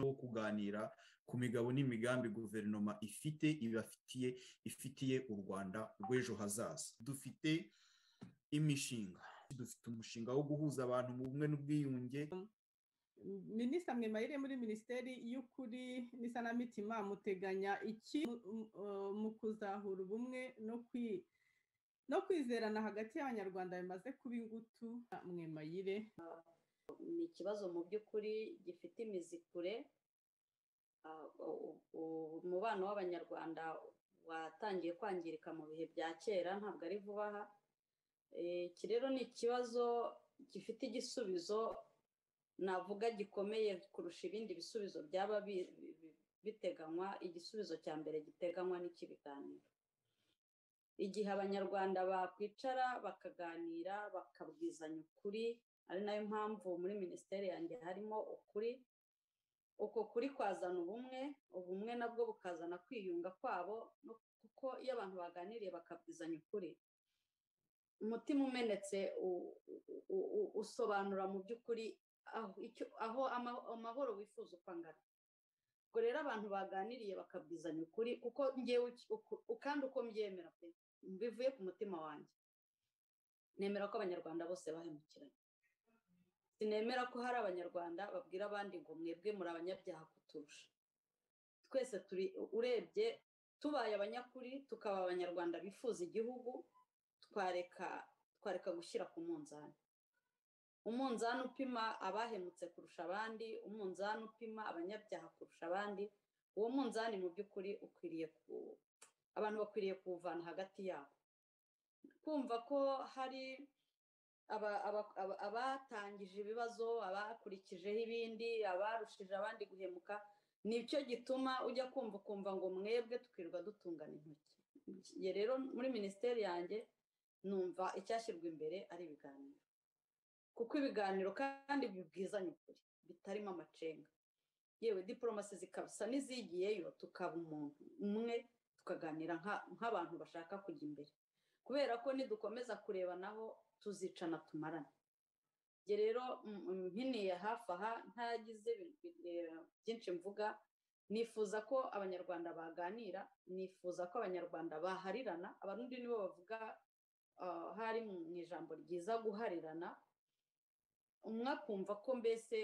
wo kuganira ku migabo n'imigambi guverinoma ifitiye u Rwanda rw'ejo hazaza. Dufite umushinga wo guhuza abantu mu bumwe n'ubwiyunge. Minisitiri Mwemayire muri Minisiteri y'Ukuri n'Isanamitima muteganya iki mu kuzahura ubumwe no kwizerana hagati y'Abanyarwanda bimaze kuba ingutu? Mwemayire. Ni ikibazo mu by'ukuri gifite imizi kure. Umubano w'Abanyarwanda watangiye kwangirika mu bihe bya kera, ntabwo ari vuba aha. Iki rero ni ikibazo gifite igisubizo navuga gikomeye kurusha ibindi bisubizo byaba biteganywa. Igisubizo cya mbere giteganywa n'ikibiganiro. Igihe Abanyarwanda bakwicara bakaganira bakabwizanya ukuri, ari nayo mpamvu muri minisiteri yanjye harimo ukuri. Uko kuri kwazana ubumwe nabwo bukazana kwiyunga kwabo, kuko iyo abantu baganiriye bakabwizanya ukuri, umutima umenetse usobanura mu by'ukuri aho amahoro wifuza uko angana. Ubwo rero abantu baganiriye bakabwizanya ukuri, kuko ngewe kandi uko mbyemera pe bivuye ku mutima wanjye, nemera ko Abanyarwanda bose bahemukiranye. Sinemera ko hari Abanyarwanda babwira abandi ngo mwebwe muri abanyabyaha kuturusha. Twese urebye tubaye abanyakuri tukaba Abanyarwanda bifuza igihugu, twareka gushyira ku munzani. Umunzani upima abahemutse kurusha abandi, umunzani upima abanyabyaha kurusha abandi, uwo munzani mu by'ukuri abantu bakwiriye kuwuvana hagati yabo. Kumva ko hari abatangije ibibazo, abakurikijeho ibindi, abarushije abandi guhemuka, nicyo gituma ujya ukumva ngo mwebwe tukirwa dutungana intoki. Rero muri minisiteri yanjye numva icyashyirwa imbere ari ibiganiro, kuko ibiganiro kandi bibwizanya ukuri bitarimo amacenga. Yewe diplomasi zikabisa n'izigiyeyo, tukaba umuntu umwe tukaganira nk'abantu bashaka kujya imbere, kubera ko nidukomeza kurebanaho tuzicana tumarane. Rero mpiniye hafi aha ntagize byinshi mvuga, nifuza ko Abanyarwanda baganira, nifuza ko Abanyarwanda baharirana. Abarundi nibo bavuga hari mu ijambo ryiza guharirana, umwe akumva ko mbese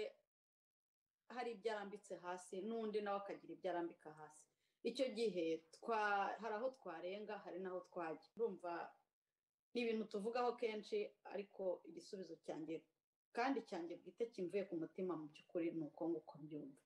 hari ibyo arambitse hasi n'undi nawe akagira ibyo arambika hasi. Icyo gihe hari aho twarenga, hari n'aho twajya. Urumva ni ibintu tuvugaho kenshi, ariko igisubizo cyanjye bwite kimvuye ku mutima mu by'ukuri ni uko nguko mbyumva.